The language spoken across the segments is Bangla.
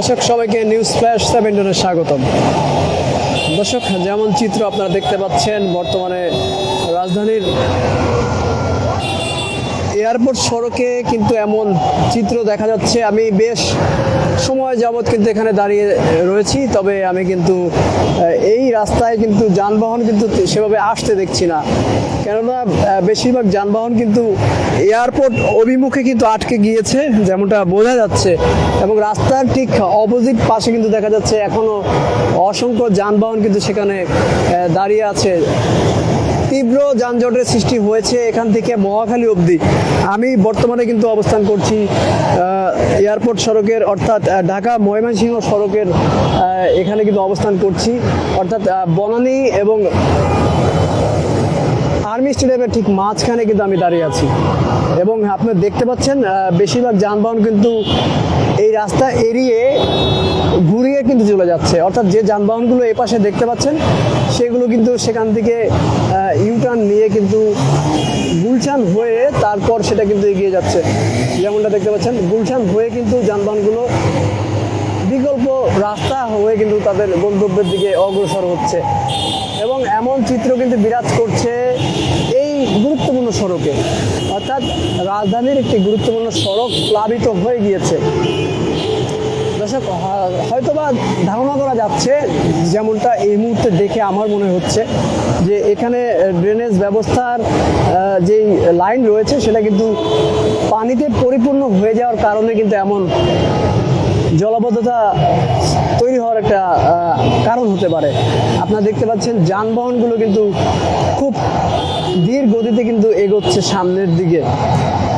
দর্শক সবাইকে নিউজ ফ্ল্যাশ 7 স্বাগতম। দর্শক, যেমন চিত্র আপনারা দেখতে পাচ্ছেন, বর্তমানে রাজধানীর এয়ারপোর্ট সড়কে কিন্তু এমন চিত্র দেখা যাচ্ছে। আমি বেশ সময় যাবৎ কিন্তু এখানে দাঁড়িয়ে রয়েছি, তবে আমি কিন্তু এই রাস্তায় কিন্তু যানবাহন কিন্তু সেভাবে আসতে দেখছি না, কেননা বেশিরভাগ যানবাহন কিন্তু এয়ারপোর্ট অভিমুখে কিন্তু আটকে গিয়েছে, যেমনটা বোঝা যাচ্ছে। এবং রাস্তার ঠিক অপোজিট পাশে কিন্তু দেখা যাচ্ছে এখনো অসংখ্য যানবাহন কিন্তু সেখানে দাঁড়িয়ে আছে। তীব্র যানজটের সৃষ্টি হয়েছে এখান থেকে মহাখালী অবধি। আমি বর্তমানে কিন্তু অবস্থান করছি এয়ারপোর্ট সড়কের, অর্থাৎ ঢাকা ময়মনসিংহ সড়কের এখানে কিন্তু অবস্থান করছি, অর্থাৎ বনানী এবং আর্মি স্টেডিয়ামের ঠিক মাঝখানে কিন্তু আমি দাঁড়িয়ে আছি। এবং আপনারা দেখতে পাচ্ছেন বেশিরভাগ যানবাহন কিন্তু এই রাস্তা এড়িয়ে ঘুরিয়ে কিন্তু চলে যাচ্ছে, অর্থাৎ যে যানবাহনগুলো এই পাশে দেখতে পাচ্ছেন সেগুলো কিন্তু সেখান থেকে ইউটার্ন নিয়ে কিন্তু গুলশান হয়ে তারপর সেটা কিন্তু এগিয়ে যাচ্ছে। যেমনটা দেখতে পাচ্ছেন, গুলশান হয়ে কিন্তু যানবাহনগুলো বিকল্প রাস্তা হয়ে কিন্তু তাদের গন্তব্যের দিকে অগ্রসর হচ্ছে। এবং এমন চিত্র কিন্তু বিরাজ করছে এই গুরুত্বপূর্ণ সড়কে, অর্থাৎ রাজধানীর একটি গুরুত্বপূর্ণ সড়ক প্লাবিত হয়ে গিয়েছে। দর্শক, হয়তোবা ধারণা করা যাচ্ছে, যেমনটা এই মুহূর্তে দেখে আমার মনে হচ্ছে যে এখানে ড্রেনেজ ব্যবস্থার যেই লাইন রয়েছে সেটা কিন্তু পানিতে পরিপূর্ণ হয়ে যাওয়ার কারণে কিন্তু এমন জলাবদ্ধতা তৈরি হওয়ার একটা কারণ হতে পারে। আপনারা দেখতে পাচ্ছেন যানবাহনগুলো কিন্তু খুব ধীর গতিতে কিন্তু এগোচ্ছে সামনের দিকে।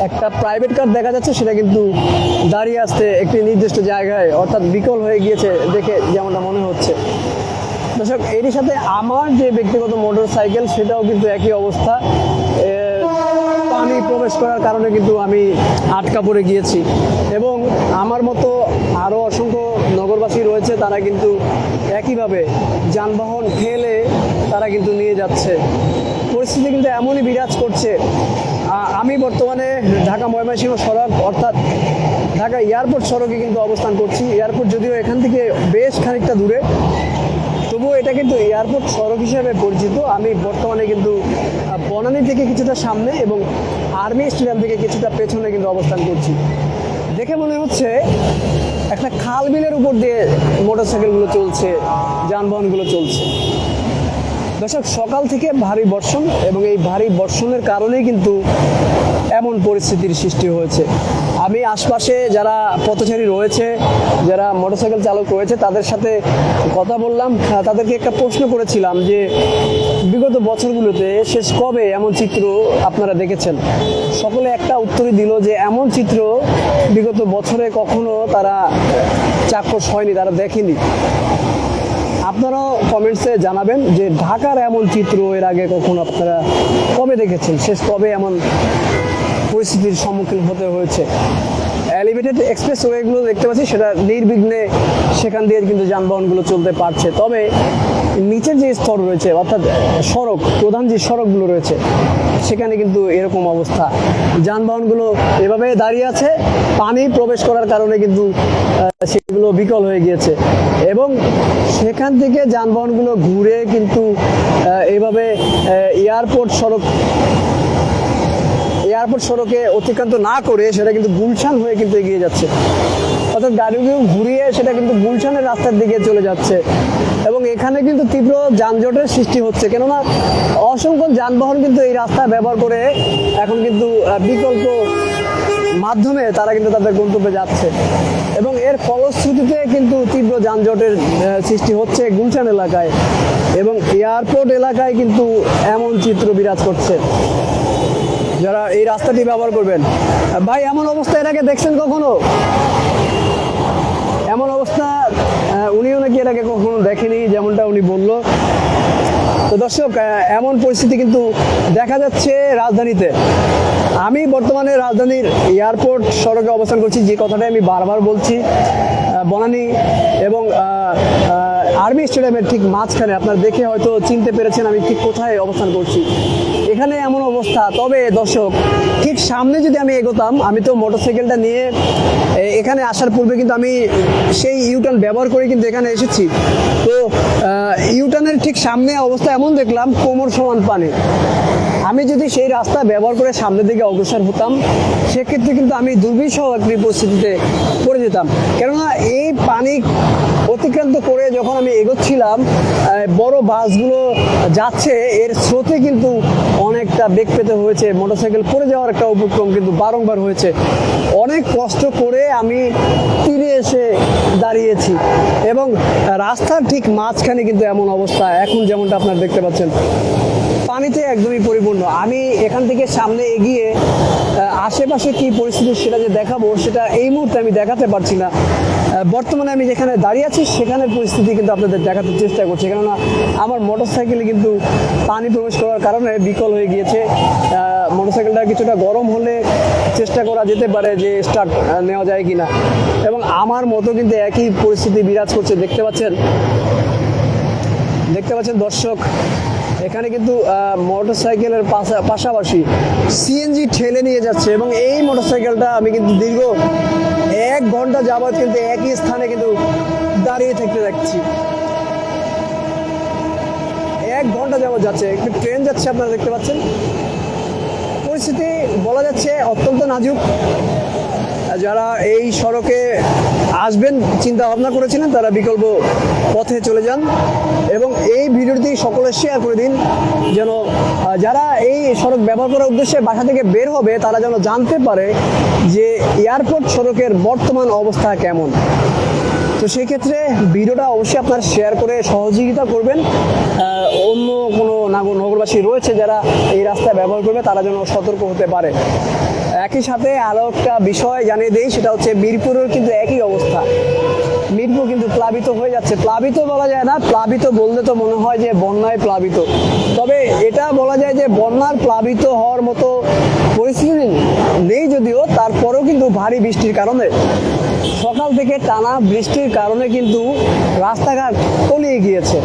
একটা প্রাইভেট কার দেখা যাচ্ছে, সেটা কিন্তু দাঁড়িয়ে আসতে একটি নির্দিষ্ট জায়গায়, অর্থাৎ বিকল হয়ে গিয়েছে দেখে যেমনটা মনে হচ্ছে। দর্শক, এরই সাথে আমার যে ব্যক্তিগত মোটর সাইকেল সেটাও কিন্তু একই অবস্থা। পানি প্রবেশ করার কারণে কিন্তু আমি আটকা পড়ে গিয়েছি। এবং আমার মতো আরও অসংখ্য নগরবাসী রয়েছে, তারা কিন্তু একইভাবে যানবাহন ফেলে তারা কিন্তু নিয়ে যাচ্ছে। পরিস্থিতি কিন্তু এমনই বিরাজ করছে। আমি বর্তমানে ঢাকা ময়মনসিংহ সড়ক, অর্থাৎ ঢাকা এয়ারপোর্ট সড়কে কিন্তু অবস্থান করছি। এয়ারপোর্ট যদিও এখান থেকে বেশ খানিকটা দূরে, তবুও এটা কিন্তু এয়ারপোর্ট সড়ক হিসেবে পরিচিত। আমি বর্তমানে কিন্তু বনানী থেকে কিছুটা সামনে এবং আর্মি স্টেডিয়াম থেকে কিছুটা পেছনে কিন্তু অবস্থান করছি। দেখে মনে হচ্ছে একটা খাল বিলের উপর দিয়ে মোটরসাইকেলগুলো চলছে, যানবাহনগুলো চলছে। দর্শক, সকাল থেকে ভারী বর্ষণ এবং এই ভারী বর্ষণের কারণেই কিন্তু এমন পরিস্থিতির সৃষ্টি হয়েছে। আমি আশপাশে যারা পথচারী রয়েছে, যারা মোটরসাইকেল চালক রয়েছে, তাদের সাথে কথা বললাম। তাদেরকে একটা প্রশ্ন করেছিলাম যে বিগত বছরগুলোতে শেষ কবে এমন চিত্র আপনারা দেখেছেন। সকলে একটা উত্তরই দিল যে এমন চিত্র বিগত বছরে কখনো তারা চাক্ষুষ হয়নি, তারা দেখেনি। আপনারাও কমেন্টসে জানাবেন যে ঢাকার এমন চিত্র এর আগে কখনো আপনারা কবে দেখেছেন, শেষ কবে এমন পরিস্থিতির সম্মুখীন হতে হয়েছে। এলিভেটেড এক্সপ্রেস ওয়েগুলো দেখতে পাচ্ছি, সেটা নির্বিঘ্নে সেখান দিয়ে কিন্তু যানবাহনগুলো চলতে পারছে। তবে নিচের যে স্তর রয়েছে, অর্থাৎ সড়ক, প্রধান যে সড়কগুলো রয়েছে, সেখানে কিন্তু এরকম অবস্থা। যানবাহনগুলো এভাবে দাঁড়িয়ে আছে, পানি প্রবেশ করার কারণে কিন্তু সেগুলো বিকল হয়ে গিয়েছে। এবং সেখান থেকে যানবাহনগুলো ঘুরে কিন্তু এইভাবে এয়ারপোর্ট সড়কে অতিক্রান্ত না করে সেটা কিন্তু গুলশান হয়ে কিন্তু এগিয়ে যাচ্ছে, অর্থাৎ গাড়িগুলো ঘুরিয়ে সেটা কিন্তু গুলশানের রাস্তার দিকে চলে যাচ্ছে। এবং এখানে কিন্তু তীব্র যানজটের সৃষ্টি হচ্ছে, কেননা অসংখ্য যানবাহন কিন্তু এই রাস্তা ব্যবহার করে এখন কিন্তু বিকল্প মাধ্যমে তারা কিন্তু তাদের গন্তব্যে যাচ্ছে। এবং এর ফলশ্রুতিতে কিন্তু তীব্র যানজটের সৃষ্টি হচ্ছে গুলশান এলাকায় এবং এয়ারপোর্ট এলাকায় কিন্তু এমন চিত্র বিরাজ করছে। যারা এই রাস্তাটি ব্যবহার করবেন, ভাই এমন অবস্থা এর আগে দেখছেন কখনো? এমন অবস্থা উনিও নাকি এর আগে কখনো দেখেনি, যেমনটা উনি বলল। তো দর্শক, এমন পরিস্থিতি কিন্তু দেখা যাচ্ছে রাজধানীতে। আমি বর্তমানে রাজধানীর এয়ারপোর্ট সড়কে অবস্থান করছি, যে কথাটা আমি বারবার বলছি। বনানী এবং আর্মি স্টেডিয়ামের ঠিক মাঝখানে। আপনারা দেখে হয়তো চিনতে পেরেছেন আমি ঠিক কোথায় অবস্থান করছি। এখানে এমন অবস্থা। তবে দর্শক, ঠিক সামনে যদি আমি এগোতাম, আমি তো মোটরসাইকেলটা নিয়ে এখানে আসার পূর্বে কিন্তু আমি সেই ইউটার্ন ব্যবহার করে কিন্তু এখানে এসেছি। তো ইউটার্নের ঠিক সামনে অবস্থা এমন দেখলাম, কোমর সমান পানি। আমি যদি সেই রাস্তা ব্যবহার করে সামনের দিকে অগ্রসর হতাম, সেক্ষেত্রে কিন্তু আমি দুর্বিষহ একটি পরিস্থিতিতে পড়ে যেতাম। কেননা এই পানি অতিক্রান্ত করে যখন আমি এগোচ্ছিলাম, বড় বাসগুলো যাচ্ছে, এর স্রোতে কিন্তু অনেকটা বেগ পেতে হয়েছে। মোটরসাইকেল পড়ে যাওয়ার একটা উপক্রম কিন্তু বারংবার হয়েছে। অনেক কষ্ট করে আমি তীরে এসে দাঁড়িয়েছি এবং রাস্তার ঠিক মাঝখানে কিন্তু এমন অবস্থা এখন যেমনটা আপনারা দেখতে পাচ্ছেন, পানিতে একদমই পরিপূর্ণ। আমি এখান থেকে সামনে এগিয়ে আশেপাশে কি পরিস্থিতি সেটা যে দেখাবো, সেটা এই মুহূর্তে আমি দেখাতে পারছি না। বর্তমানে আমি যেখানে দাঁড়িয়ে আছি সেখানের পরিস্থিতি কিন্তু আপনাদের দেখাতে চেষ্টা করছি, কেননা আমার মোটরসাইকেলে কিন্তু পানি প্রবেশ করার কারণে বিকল হয়ে গিয়েছে। মোটরসাইকেলটা কিছুটা গরম হলে চেষ্টা করা যেতে পারে যে স্টার্ট নেওয়া যায় কিনা, এবং আমার মতো কিন্তু একই পরিস্থিতি বিরাজ করছে। দেখতে পাচ্ছেন দর্শক, এখানে কিন্তু মোটরসাইকেলের পাশাপাশি সিএনজি ঠেলে নিয়ে যাচ্ছে, এবং এই মোটরসাইকেলটা আমি কিন্তু দীর্ঘ 1 ঘন্টা যাবত কিন্তু একই স্থানে কিন্তু দাঁড়িয়ে থাকতে দেখছি। 1 ঘন্টা যাবত যাচ্ছে। একটি ট্রেন যাচ্ছে, আপনারা দেখতে পাচ্ছেন। পরিস্থিতি বলা যাচ্ছে অত্যন্ত নাজুক। যারা এই সড়কে আসবেন চিন্তা ভাবনা করেছিলেন, তারা বিকল্প পথে চলে যান এবং এই ভিডিওটি সকলে শেয়ার করে দিন, যেন যারা এই সড়ক ব্যবহার করার উদ্দেশ্যে বাসা থেকে বের হবে তারা যেন জানতে পারে যে এয়ারপোর্ট সড়কের বর্তমান অবস্থা কেমন। তো সেই ক্ষেত্রে ভিডিওটা অবশ্যই আপনারা শেয়ার করে সহযোগিতা করবেন। অন্য কোনো নগরবাসী রয়েছে যারা এই রাস্তা ব্যবহার করবে, তারা যেন সতর্ক হতে পারে। একই সাথে আরও একটা বিষয় জানিয়ে দেই, সেটা হচ্ছে মিরপুরের কিন্তু একই অবস্থা। মিরপুর কিন্তু প্লাবিত হয়ে যাচ্ছে। প্লাবিত বলা যায় না, প্লাবিত বললে তো মনে হয় যে বন্যায় প্লাবিত। তবে এটা বলা যায় যে বন্যার প্লাবিত হওয়ার মতো পরিস্থিতি নেই যদিও, তারপরেও কিন্তু ভারী বৃষ্টির কারণে, সকাল থেকে টানা বৃষ্টির কারণে কিন্তু রাস্তাঘাট তলিয়ে গিয়েছে,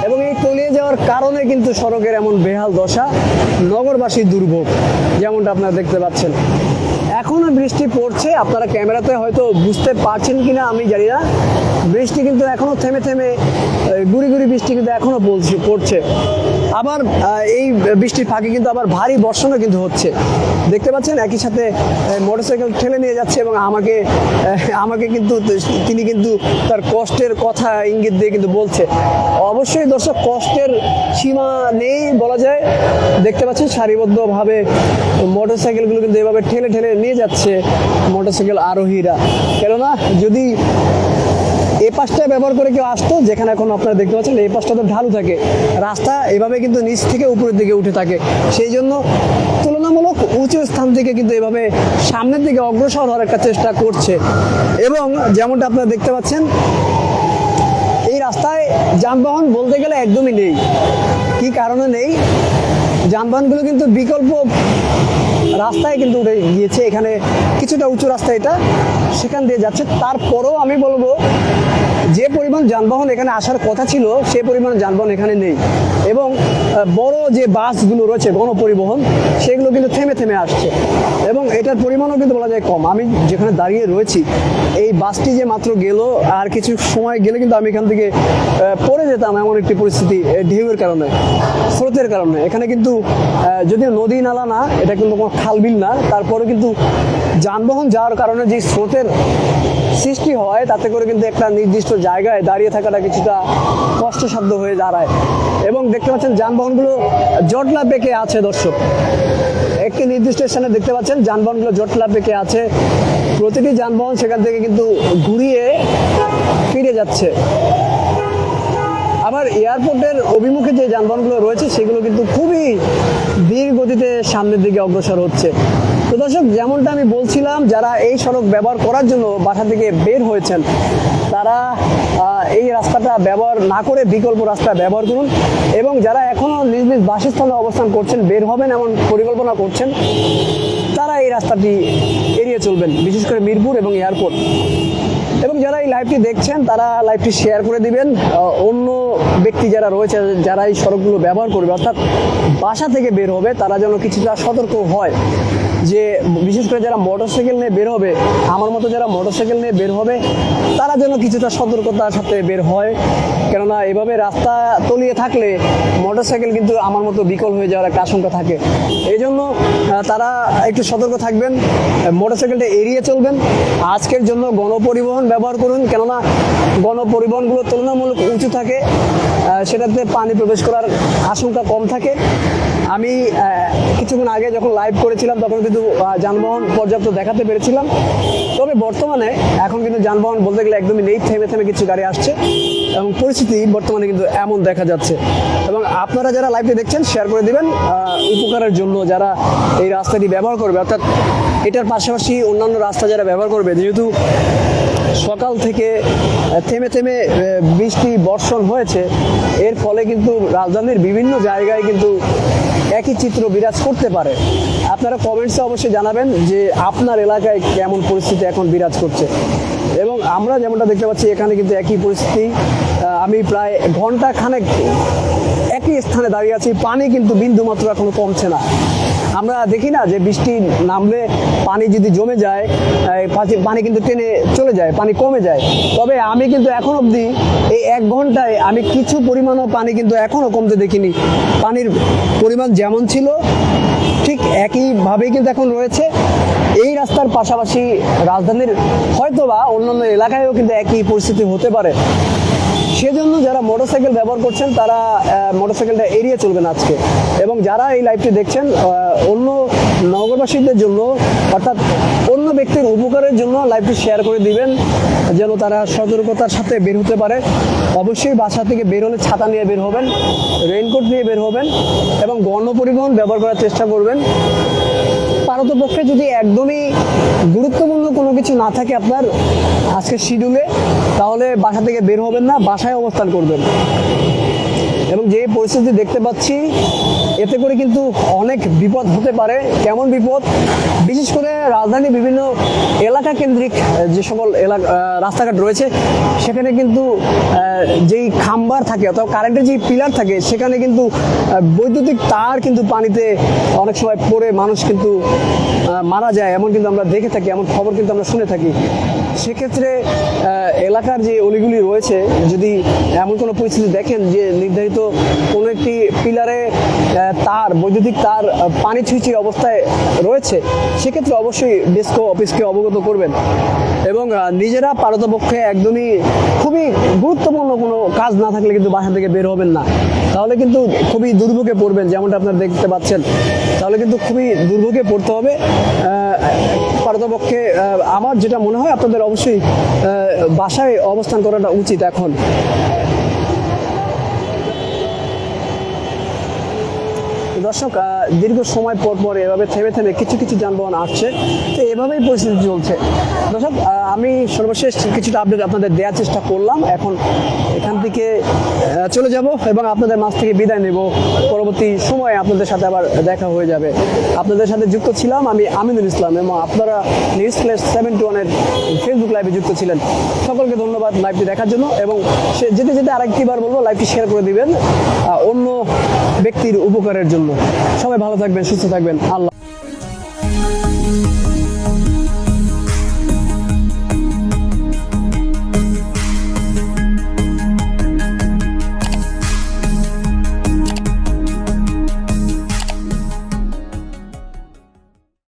এবং এই তলিয়ে যাওয়ার কারণে কিন্তু সড়কের এমন বেহাল দশা, নগরবাসীর দুর্ভোগ, যেমনটা আপনারা দেখতে পাচ্ছেন। এখনো বৃষ্টি পড়ছে, আপনারা ক্যামেরাতে হয়তো বুঝতে পারছেন কিনা আমি জানি না। বৃষ্টি কিন্তু এখনো থেমে থেমে গুড়ি গুড়ি বৃষ্টি কিন্তু এখনো পড়ছে। আবার এই বৃষ্টির ফাঁকে কিন্তু আবার ভারী বর্ষণও কিন্তু হচ্ছে, দেখতে পাচ্ছেন। একই সাথে মোটরসাইকেল ঠেলে নিয়ে যাচ্ছে এবং আমাকে কিন্তু তিনি কিন্তু তার কষ্টের কথা ইঙ্গিত দিয়ে কিন্তু বলছে। অবশ্যই দর্শক, কষ্টের সীমা নেই বলা যায়। দেখতে পাচ্ছেন সারিবদ্ধভাবে মোটরসাইকেলগুলো কিন্তু এভাবে ঠেলে ঠেলে নিয়ে যাচ্ছে মোটরসাইকেল আরোহীরা। কেননা যদি এই পাশটা ব্যবহার করে কেউ আসতো, যেখানে এখন আপনারা দেখতে পাচ্ছেন এই পাশটা তো ঢালু থাকে, রাস্তা এভাবে কিন্তু নিচ থেকে উপরের দিকে উঠে থাকে, সেই জন্য তুলনামূলক উঁচু স্থান থেকে কিন্তু এভাবে সামনের দিকে অগ্রসর হওয়ার একটা চেষ্টা করছে। এবং যেমনটা আপনারা দেখতে পাচ্ছেন, এই রাস্তায় যানবাহন বলতে গেলে একদমই নেই। কি কারণে নেই? যানবাহনগুলো কিন্তু বিকল্প রাস্তায় কিন্তু উঠে গিয়েছে। এখানে কিছুটা উঁচু রাস্তা, এটা সেখান দিয়ে যাচ্ছে। তারপরেও আমি বলবো, যে পরিমাণ যানবাহন এখানে আসার কথা ছিল সেই পরিমাণ যানবাহন এখানে নেই, এবং বড় যে বাসগুলো রয়েছে গণপরিবহন, সেগুলো কিন্তু থেমে থেমে আসছে, এবং এটার পরিমাণও কিন্তু বলা যায় কম। আমি যেখানে দাঁড়িয়ে রয়েছি, এই বাসটি যে মাত্র গেল, আর কিছু সময় গেলে কিন্তু আমি এখান থেকে পড়ে যেতাম, এমন একটি পরিস্থিতি ঢেউয়ের কারণে, স্রোতের কারণে। এখানে কিন্তু যদিও নদী নালা না, এটা কিন্তু কোনো খালবিল না, তারপরে কিন্তু যানবাহন যাওয়ার কারণে যে স্রোতের সৃষ্টি হয়, তাতে করে কিন্তু একটা নির্দিষ্ট জায়গায় দাঁড়িয়ে থাকাটা কিছুটা কষ্টসাধ্য হয়ে দাঁড়ায়। এবং দেখতে পাচ্ছেন যানবাহনগুলো জটলা পেকে আছে। দর্শক, একটি নির্দিষ্ট স্থানে দেখতে পাচ্ছেন যানবাহনগুলো জটলা পেকে আছে। প্রতিটি যানবাহন সেখান থেকে কিন্তু ঘুরিয়ে ফিরে যাচ্ছে। আবার এয়ারপোর্টের অভিমুখে যে যানবাহনগুলো রয়েছে সেগুলো কিন্তু খুবই ধীর গতিতে সামনের দিকে অগ্রসর হচ্ছে। তো দর্শক, যেমনটা আমি বলছিলাম, যারা এই সড়ক ব্যবহার করার জন্য বাসা থেকে বের হয়েছেন তারা এই রাস্তাটা ব্যবহার না করে বিকল্প রাস্তা ব্যবহার করুন, এবং যারা এখনও নিজ নিজ বাসস্থানে অবস্থান করছেন, বের হবেন এমন পরিকল্পনা করছেন, তারা এই রাস্তাটি এড়িয়ে চলবেন, বিশেষ করে মিরপুর এবং এয়ারপোর্ট। এবং যারা এই লাইভটি দেখছেন তারা লাইভটি শেয়ার করে দিবেন, অন্য ব্যক্তি যারা রয়েছে যারা এই সড়কগুলো ব্যবহার করবে অর্থাৎ বাসা থেকে বের হবে তারা যেন কিছুটা সতর্ক হয়, যে বিশেষ করে যারা মোটরসাইকেল নিয়ে বের হবে, আমার মতো যারা মোটরসাইকেল নিয়ে বের হবে তারা যেন কিছুটা সতর্কতার সাথে বের হয়। কেননা এভাবে রাস্তা তলিয়ে থাকলে মোটরসাইকেল কিন্তু আমার মতো বিকল হয়ে যাওয়ার একটা আশঙ্কা থাকে। এই জন্য তারা একটু সতর্ক থাকবেন, মোটরসাইকেলটা এড়িয়ে চলবেন। আজকের জন্য গণপরিবহন ব্যবহার করুন, কেননা গণপরিবহনগুলো তুলনামূলক উঁচু থাকে, সেটাতে পানি প্রবেশ করার আশঙ্কা কম থাকে। আমি কিছুক্ষণ আগে যখন লাইভ করেছিলাম তখন কিন্তু যানবাহন পর্যাপ্ত দেখাতে পেরেছিলাম, তবে বর্তমানে এখন কিন্তু যানবাহন বলতে গেলে একদমই নেই, থেমে থেমে কিছু গাড়ি আসছে এবং পরিস্থিতি বর্তমানে কিন্তু এমন দেখা যাচ্ছে। এবং আপনারা যারা লাইভটি দেখছেন শেয়ার করে দিবেন উপকারের জন্য, যারা এই রাস্তাটি ব্যবহার করবে, অর্থাৎ এটার পাশাপাশি অন্যান্য রাস্তা যারা ব্যবহার করবে। যেহেতু সকাল থেকে থেমে থেমে বৃষ্টি বর্ষণ হয়েছে, এর ফলে কিন্তু রাজধানীর বিভিন্ন জায়গায় কিন্তু একই চিত্র বিরাজ করতে পারে। আপনারা কমেন্টসে অবশ্যই জানাবেন যে আপনার এলাকায় কেমন পরিস্থিতি এখন বিরাজ করছে। এবং আমরা যেমনটা দেখতে পাচ্ছি এখানে কিন্তু একই পরিস্থিতি। আমি প্রায় ঘন্টা খানেক একই স্থানে দাঁড়িয়ে আছি, পানি কিন্তু বিন্দুমাত্র এখনো কমছে না। আমরা দেখি না যে বৃষ্টি নামলে পানি যদি জমে যায়, পানি কিন্তু টেনে চলে যায়, পানি কমে যায়। তবে আমি কিন্তু এখন অবধি এই 1 ঘন্টায় আমি কিছু পরিমাণও পানি কিন্তু এখনও কমতে দেখিনি। পানির পরিমাণ যেমন ছিল ঠিক একইভাবেই কিন্তু এখন রয়েছে। এই রাস্তার পাশাপাশি রাজধানীর হয়তোবা অন্যান্য এলাকায়ও কিন্তু একই পরিস্থিতি হতে পারে। সেজন্য যারা মোটরসাইকেল ব্যবহার করছেন তারা মোটরসাইকেলটা এড়িয়ে চলবেন আজকে। এবং যারা এই লাইভটি দেখছেন অন্য নগরবাসীদের জন্য, অর্থাৎ অন্য ব্যক্তির উপকারের জন্য লাইভটি শেয়ার করে দিবেন, যেন তারা সতর্কতার সাথে বের হতে পারে। অবশ্যই বাসা থেকে বের হলে ছাতা নিয়ে বের হবেন, রেইনকোট নিয়ে বের হবেন এবং গণপরিবহন ব্যবহার করার চেষ্টা করবেন। পারতপক্ষে যদি একদমই গুরুত্বপূর্ণ কোনো কিছু না থাকে আপনার আজকের শিডিউলে, তাহলে বাসা থেকে বের হবেন না, বাসায় অবস্থান করবেন। এবং যে পরিস্থিতি দেখতে পাচ্ছি এতে করে কিন্তু অনেক বিপদ হতে পারে। কেমন বিপদ? বিশেষ করে রাজধানীর বিভিন্ন এলাকা কেন্দ্রিক যে সকল রাস্তাঘাট রয়েছে সেখানে কিন্তু যেই খাম্বার থাকে অথবা কারেন্টের যে পিলার থাকে সেখানে কিন্তু বৈদ্যুতিক তার কিন্তু পানিতে অনেক সময় পড়ে মানুষ কিন্তু মারা যায়, এমন কিন্তু আমরা দেখে থাকি, এমন খবর কিন্তু আমরা শুনে থাকি। সেক্ষেত্রে এলাকার যে অলিগুলি রয়েছে, যদি এমন কোনো পরিস্থিতি দেখেন যে নির্ধারিত কোনো একটি পিলারে তার, বৈদ্যুতিক তার পানি ছুঁইছি অবস্থায় রয়েছে, সেক্ষেত্রে অবশ্যই ডেস্কো অফিসকে অবগত করবেন। এবং নিজেরা পারতপক্ষে একদমই খুবই গুরুত্বপূর্ণ কোনো কাজ না থাকলে কিন্তু বাসা থেকে বের হবেন না, তাহলে কিন্তু খুবই দুর্ভোগে পড়বেন। যেমনটা আপনারা দেখতে পাচ্ছেন, তাহলে কিন্তু খুবই দুর্ভোগে পড়তে হবে। পারতপক্ষে আমার যেটা মনে হয় আপনাদের অবশ্যই বাসায় অবস্থান করাটা উচিত এখন। দর্শক, দীর্ঘ সময় পর পর এভাবে থেমে থেমে কিছু কিছু যানবাহন আসছে, তো এভাবেই পরিস্থিতি চলছে। দর্শক, আমি সর্বশেষ কিছুটা আপডেট আপনাদের দেওয়ার চেষ্টা করলাম। এখন এখান থেকে চলে যাব এবং আপনাদের মাঝ থেকে বিদায় নেব। পরবর্তী সময়ে আপনাদের সাথে আবার দেখা হয়ে যাবে। আপনাদের সাথে যুক্ত ছিলাম আমি আমিনুল ইসলাম, এবং আপনারা News71-এর ফেসবুক লাইভে যুক্ত ছিলেন। সকলকে ধন্যবাদ লাইভটি দেখার জন্য। এবং যেতে যেতে আরেকটিবার বলবো, লাইভটি শেয়ার করে দিবেন অন্য ব্যক্তির উপকারের জন্য। সবাই ভালো থাকবেন, সুস্থ থাকবেন। আল্লাহ।